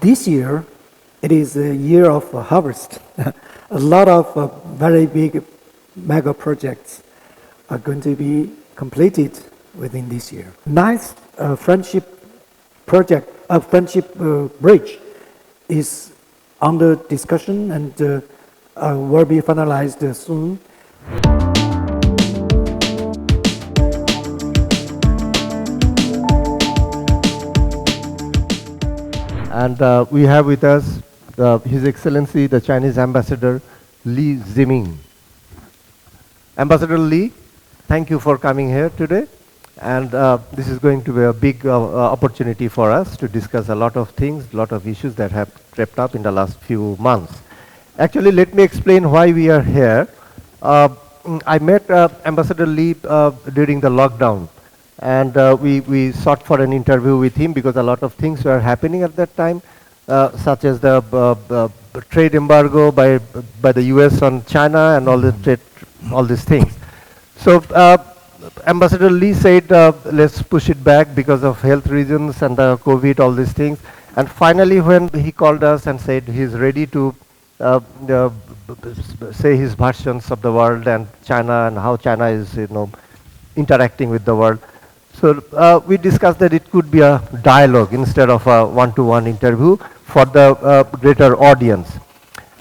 This year, it is a year of harvest. A lot of very big mega projects are going to be completed within this year. Nice friendship project, friendship bridge is under discussion and will be finalized soon. And we have with us His Excellency, the Chinese Ambassador, Li Ziming. Ambassador Li, thank you for coming here today. And this is going to be a big opportunity for us to discuss a lot of things, a lot of issues that have crept up in the last few months. Actually, let me explain why we are here. I met Ambassador Li during the lockdown. And we sought for an interview with him because a lot of things were happening at that time, such as the trade embargo by the US on China and all these things. So Ambassador Li said, let's push it back because of health reasons and the COVID, all these things. And finally, when he called us and said he's ready to say his versions of the world and China and how China is, interacting with the world. So we discussed that it could be a dialogue instead of a one-to-one interview for the greater audience.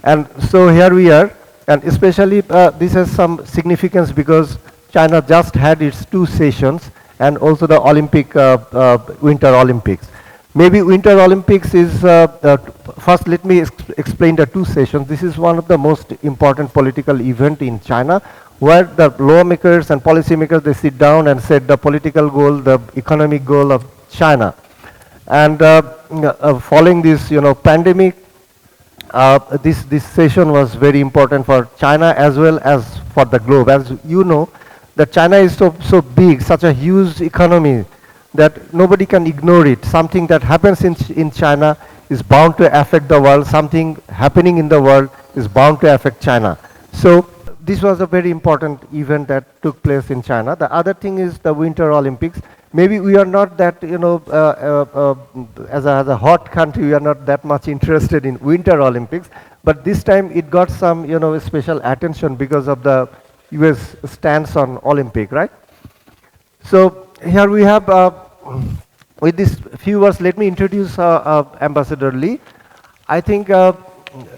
And so here we are, and especially this has some significance because China just had its 2 sessions and also the Winter Olympics. Maybe Winter Olympics is, first let me explain the 2 sessions. This is one of the most important political event in China, where the lawmakers and policymakers, they sit down and set the political goal, the economic goal of China. And following this, pandemic, this session was very important for China as well as for the globe. As you know, that China is so big, such a huge economy, that nobody can ignore it. Something that happens in China is bound to affect the world. Something happening in the world is bound to affect China. So this was a very important event that took place in China. The other thing is the Winter Olympics. Maybe we are not that, as a hot country, we are not that much interested in Winter Olympics. But this time it got some, special attention because of the US stance on Olympic, right? So here we have, with these few words, let me introduce Ambassador Li. I think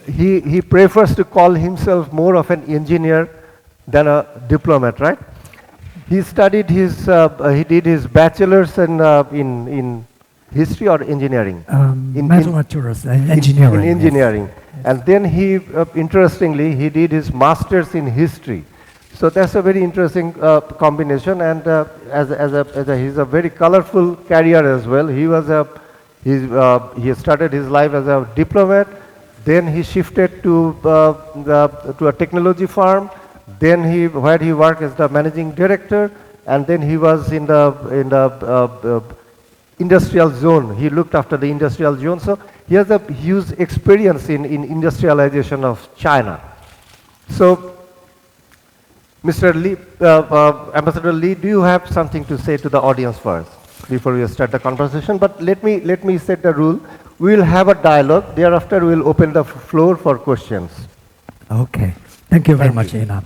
he prefers to call himself more of an engineer than a diplomat, right? He studied he did his bachelor's in history or engineering? Mathematics and engineering. In engineering. Yes. And then he, interestingly, he did his master's in history. So that's a very interesting combination, and he's a very colorful career as well. He started his life as a diplomat, then he shifted to a technology firm, then where he worked as the managing director, and then he was in the industrial zone. He looked after the industrial zone, so he has a huge experience in industrialization of China. So Mr. Li, Ambassador Li, do you have something to say to the audience first before we start the conversation? But let me set the rule. We will have a dialogue. Thereafter, we will open the floor for questions. Okay. Thank you very much, Ina.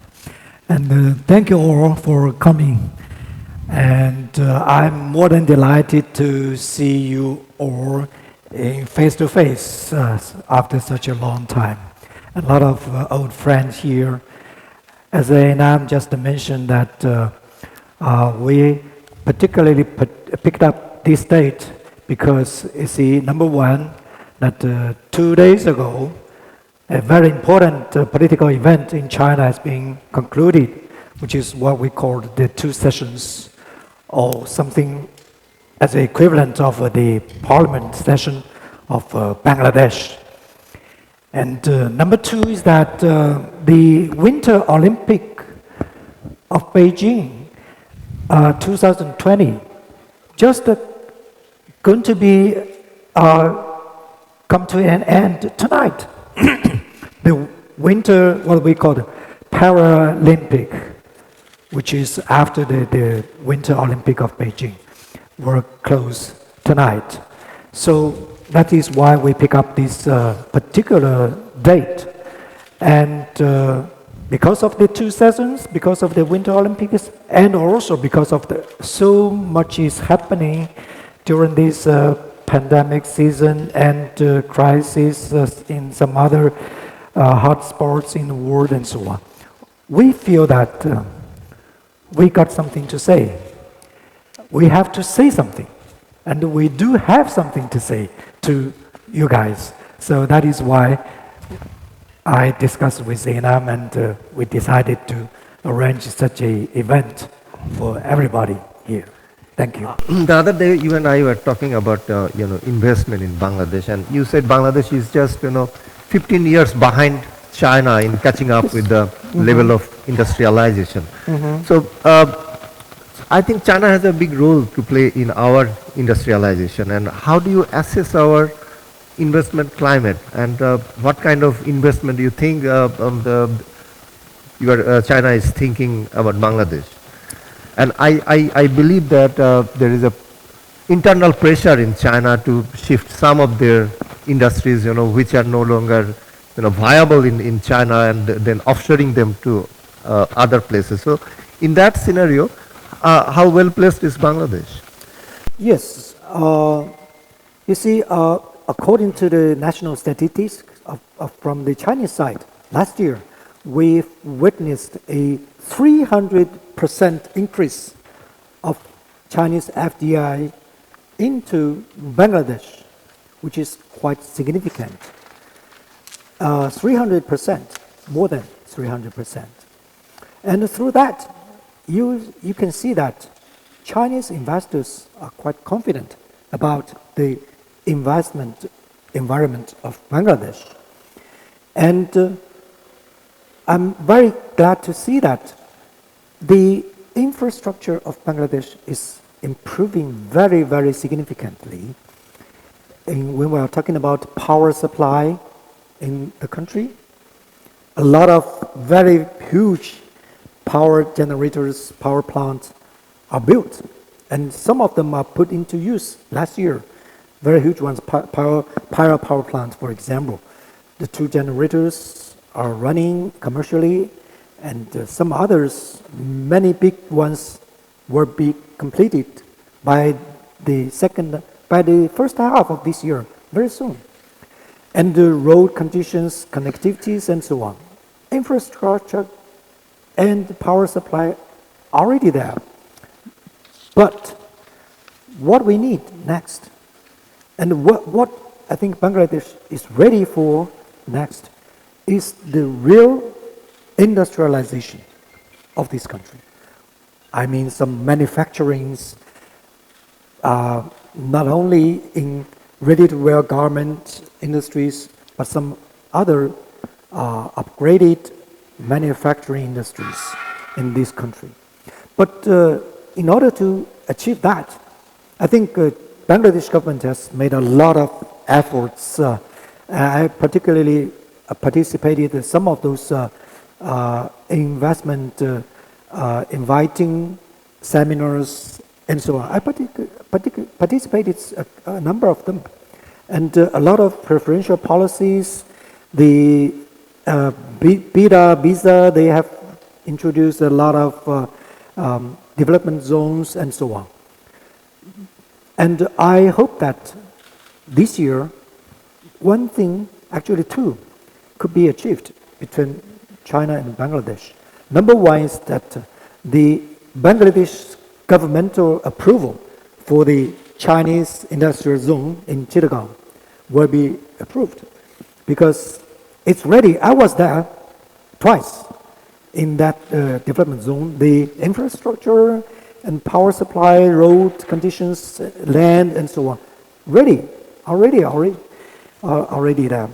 And thank you all for coming. And I'm more than delighted to see you all face to face after such a long time. A lot of old friends here. As Nam just mentioned that we particularly picked up this date because you see, number one, that 2 days ago, a very important political event in China has been concluded, which is what we call the 2 sessions, or something as the equivalent of the parliament session of Bangladesh. And number 2 is that the Winter Olympic of Beijing 2020 just going to be come to an end tonight. The winter, what we call the Paralympic, which is after the Winter Olympic of Beijing, will close tonight. So that is why we pick up this particular date. And because of the two seasons, because of the Winter Olympics, and also because of so much is happening during this pandemic season and crisis in some other hot spots in the world and so on. We feel that we got something to say. We have to say something. And we do have something to say to you guys. So that is why I discussed with Zainam and we decided to arrange such an event for everybody here. Thank you. The other day, you and I were talking about investment in Bangladesh, and you said Bangladesh is just 15 years behind China in catching up with the level of industrialization. So I think China has a big role to play in our industrialization. And how do you assess our investment climate, and what kind of investment do you think China is thinking about Bangladesh? And I believe that there is a internal pressure in China to shift some of their industries, which are no longer viable in China, and then offshoring them to other places. So in that scenario, how well placed is Bangladesh? Yes. You see, according to the national statistics from the Chinese side, last year we've witnessed a 300% increase of Chinese FDI into Bangladesh, which is quite significant. 300%, more than 300%. And through that, you can see that Chinese investors are quite confident about the investment environment of Bangladesh. And I'm very glad to see that the infrastructure of Bangladesh is improving very, very significantly. When we are talking about power supply in the country, a lot of very huge power generators, power plants are built, and some of them are put into use last year. Very huge ones, power plants, for example. The 2 generators are running commercially, and some others, many big ones, will be completed by the first half of this year, very soon. And the road conditions, connectivities, and so on. Infrastructure and power supply already there. But what we need next, and what I think Bangladesh is ready for next, is the real industrialization of this country. I mean, some manufacturings, not only in ready-to-wear garment industries, but some other upgraded manufacturing industries in this country. But in order to achieve that, I think Bangladesh government has made a lot of efforts. I particularly participated in some of those investment inviting seminars and so on. I participated a number of them, and a lot of preferential policies. The visa, they have introduced a lot of development zones and so on. And I hope that this year, one thing, actually 2, could be achieved between China and Bangladesh. Number 1 is that the Bangladesh governmental approval for the Chinese industrial zone in Chittagong will be approved, because it's ready. I was there twice in that development zone. The infrastructure and power supply, road conditions, land, and so on, already there.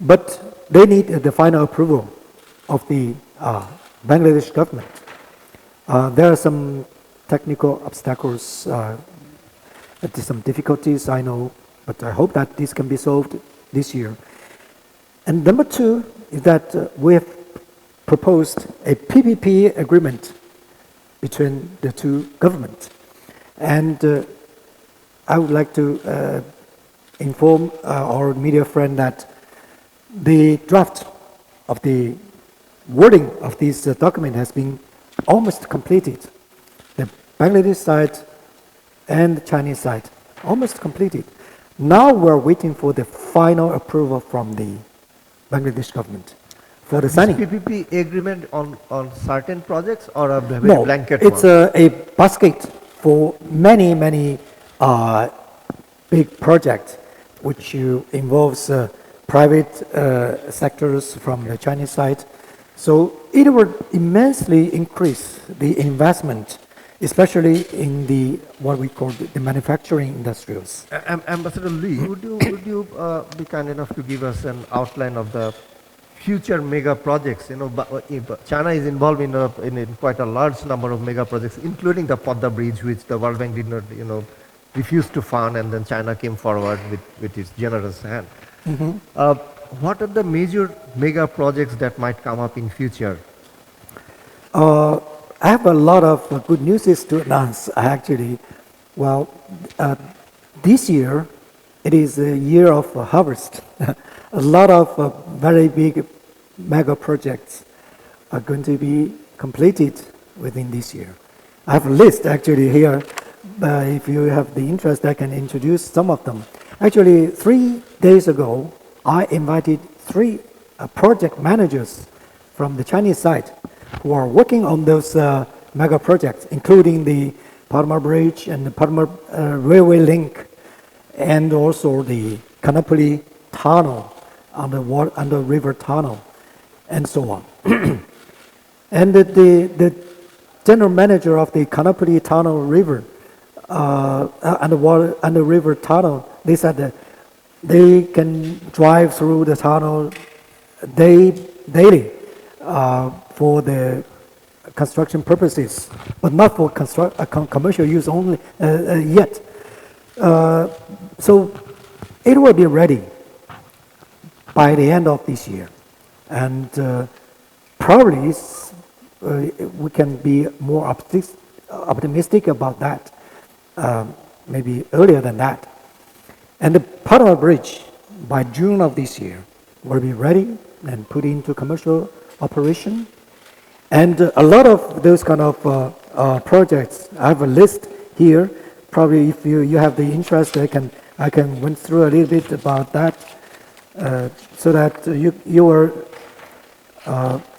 But they need the final approval of the Bangladesh government. There are some technical obstacles, some difficulties, I know, but I hope that this can be solved this year. And number 2 is that we have proposed a PPP agreement between the 2 governments. And I would like to inform our media friend that the draft of the wording of this document has been almost completed. The Bangladesh side and the Chinese side almost completed. Now we're waiting for the final approval from the Bangladesh government for the signing. PPP agreement on certain projects or a very No, blanket it's one? a basket for many big projects, which involves private sectors from the Chinese side. So it will immensely increase the investment, especially in the what we call the manufacturing industrials. Ambassador Lee, would you be kind enough to give us an outline of the future mega projects? China is involved in quite a large number of mega projects, including the Podda Bridge, which the World Bank did not, refused to fund, and then China came forward with its generous hand. What are the major mega projects that might come up in future? I have a lot of good news to announce, actually. Well, this year, it is a year of harvest. A lot of very big mega projects are going to be completed within this year. I have a list actually here. If you have the interest, I can introduce some of them. Actually, 3 days ago, I invited 3 project managers from the Chinese side who are working on those mega projects, including the Padma Bridge and the Padma Railway Link, and also the Kanapuli Tunnel, under river tunnel, and so on. And the general manager of the Kanapuli Tunnel River, under river tunnel, they said that they can drive through the tunnel daily for the construction purposes, but not for commercial use only yet. So it will be ready by the end of this year, and probably we can be more optimistic about that, maybe earlier than that. And the Padma Bridge, by June of this year, will be ready and put into commercial operation. And a lot of those kind of projects, I have a list here. Probably if you have the interest, I can went through a little bit about that, so that you are,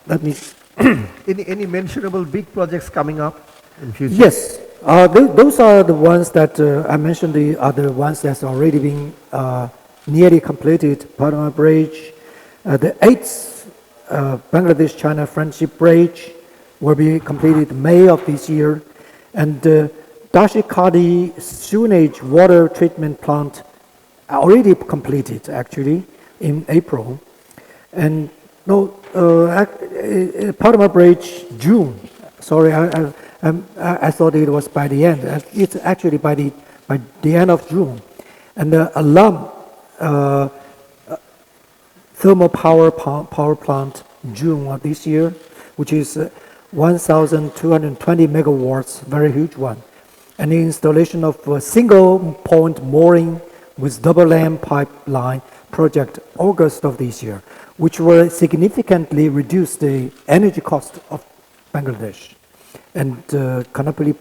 let me. Any mentionable big projects coming up in future? Yes, those are the ones that I mentioned. The other ones that's already been nearly completed. Padma Bridge, the 8th Bangladesh-China Friendship Bridge will be completed May of this year, and Dashikadi Sewage Water Treatment Plant already completed actually in April, and Padma Bridge June. Sorry, I thought it was by the end. It's actually by the end of June, and the Alam thermal power plant June of this year, which is 1,220 megawatts, very huge one, and the installation of a single point mooring with double land pipeline project August of this year, which will significantly reduce the energy cost of Bangladesh, and Kanapuli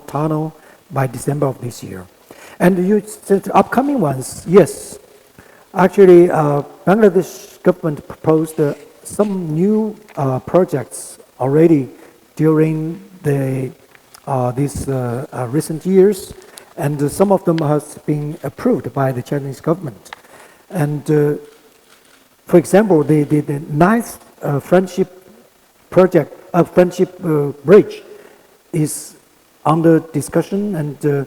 Tunnel by December of this year. And the upcoming ones, yes, actually Bangladesh government proposed some new projects already during these recent years, and some of them has been approved by the Chinese government. And for example, the 9th Friendship Project, Friendship Bridge is under discussion and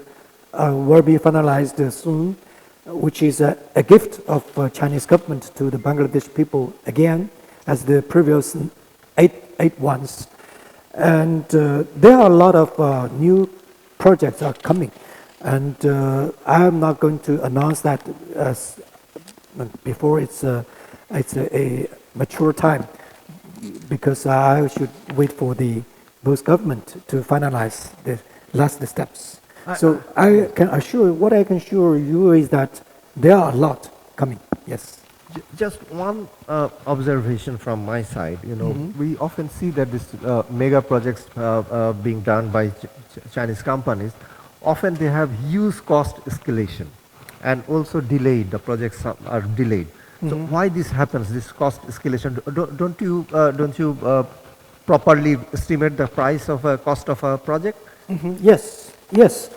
will be finalized soon, which is a gift of Chinese government to the Bangladesh people again, as the previous eight ones. And there are a lot of new projects are coming, and I'm not going to announce that before it's a mature time, because I should wait for the both government to finalize the last steps. So I can assure, what I can assure you is that There are a lot coming, yes. Just one observation from my side. We often see that this mega projects being done by Chinese companies, often they have huge cost escalation and also delayed. The projects are delayed. So why this happens? This cost escalation? Don't you properly estimate the price of a cost of a project? Yes, yes.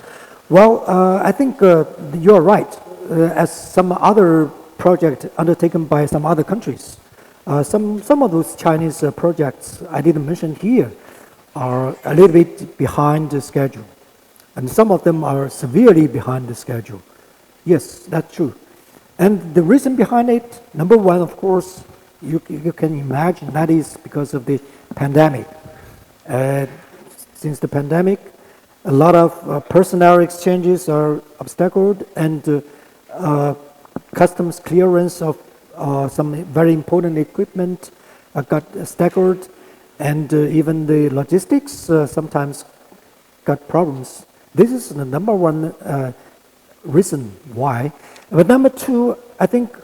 Well, I think you're right. As some other project undertaken by some other countries, some of those Chinese projects I didn't mention here are a little bit behind the schedule, and some of them are severely behind the schedule. Yes, that's true. And the reason behind it, number one, of course, you can imagine that is because of the pandemic. Since the pandemic, a lot of personnel exchanges are obstacled, and customs clearance of some very important equipment got staggered, and even the logistics sometimes got problems. This is the number one reason why. But number two, I think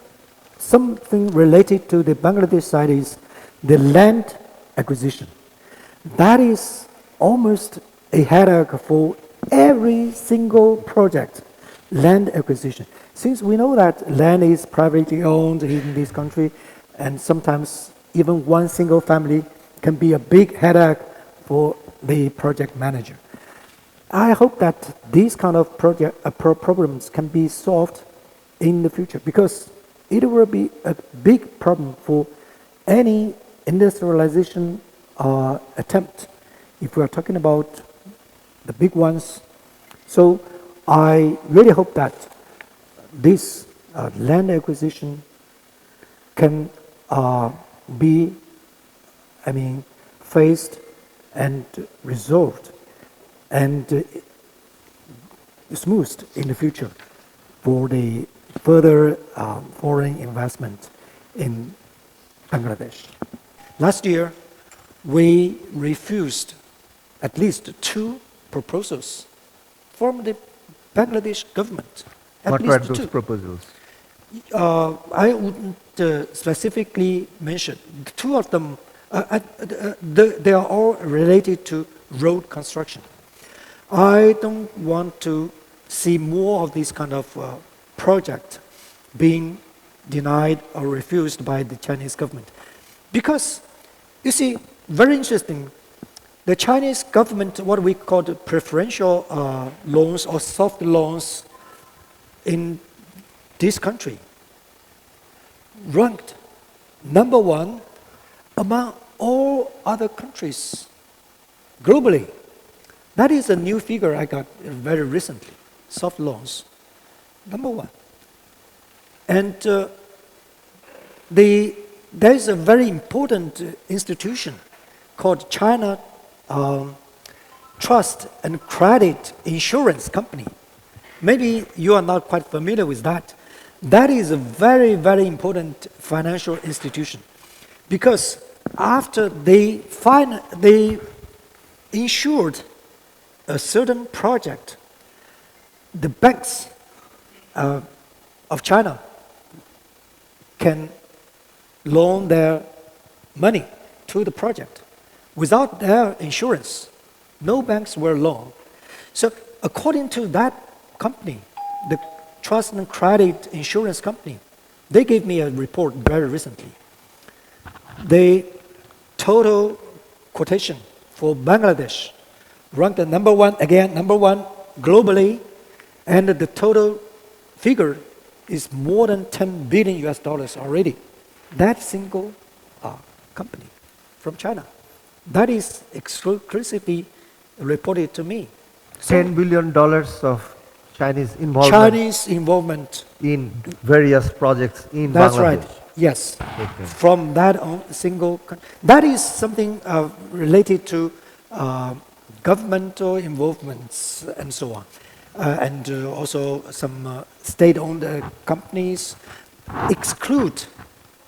something related to the Bangladesh side is the land acquisition. That is almost a headache for every single project, land acquisition. Since we know that land is privately owned in this country, and sometimes even one single family can be a big headache for the project manager. I hope that these kind of problems can be solved in the future, because it will be a big problem for any industrialization attempt if we are talking about the big ones. So I really hope that this land acquisition can be, faced and resolved and smoothed in the future for the further foreign investment in Bangladesh. Last year, we refused at least 2 proposals from the Bangladesh government. What were those proposals? I wouldn't specifically mention. 2 of them, they are all related to road construction. I don't want to see more of this kind of project being denied or refused by the Chinese government. Because, you see, very interesting, the Chinese government, what we call the preferential loans or soft loans in this country, ranked number 1 among all other countries globally. That is a new figure I got very recently, soft loans, number 1. And there is a very important institution called China Trust and Credit Insurance Company. Maybe you are not quite familiar with that. That is a very, very important financial institution, because after they insured a certain project, the banks of China can loan their money to the project. Without their insurance, no banks will loan. So according to that company, the Trust and Credit Insurance Company, they gave me a report very recently. The total quotation for Bangladesh ranked number 1, again, number 1 globally, and the total figure is more than $10 billion already. That single company from China. That is exclusively reported to me. So $10 billion of Chinese involvement. Chinese involvement In various projects in That's Bangladesh. right. Yes. Okay. From that single country. That is something related to governmental involvements and so on. And also some state-owned companies exclude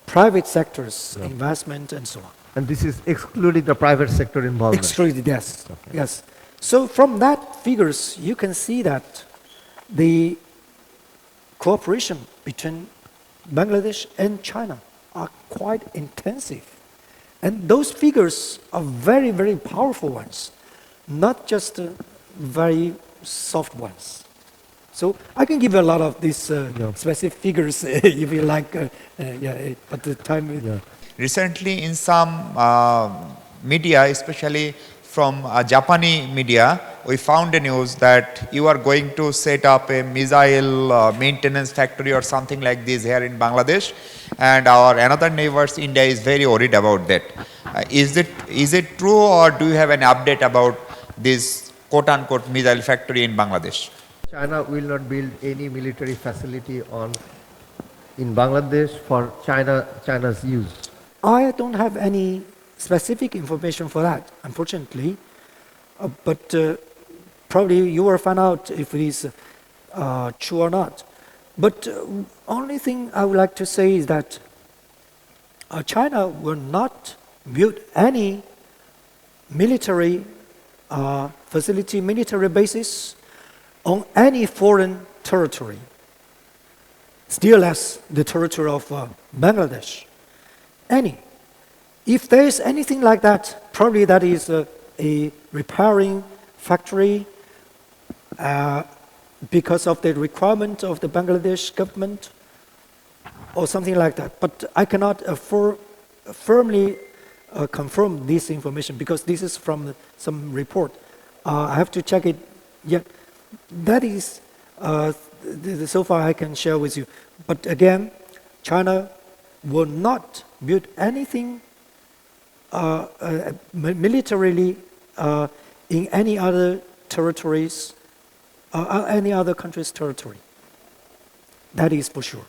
private sector's investment and so on. And this is excluding the private sector involvement. Excluded, yes. Okay. Yes. So from that figures, you can see that the cooperation between Bangladesh and China are quite intensive. And those figures are very, very powerful ones, not just very soft ones. So I can give you a lot of these specific figures if you like, but the time is... Recently, in some media, especially from Japanese media, we found a news that you are going to set up a missile maintenance factory or something like this here in Bangladesh, and our another neighbors, India, is very worried about that. Is it true, or do you have an update about this quote-unquote missile factory in Bangladesh? China will not build any military facility in Bangladesh for China's use. I don't have any specific information for that, unfortunately. But probably you will find out if it is true or not. But only thing I would like to say is that China will not build any military facility, military bases on any foreign territory, still less the territory of Bangladesh. Any. If there is anything like that, probably that is a repairing factory because of the requirement of the Bangladesh government or something like that. But I cannot firmly confirm this information because this is from some report. I have to check it yet. That is so far I can share with you. But again, China will not build anything militarily in any other territories, any other country's territory. That is for sure.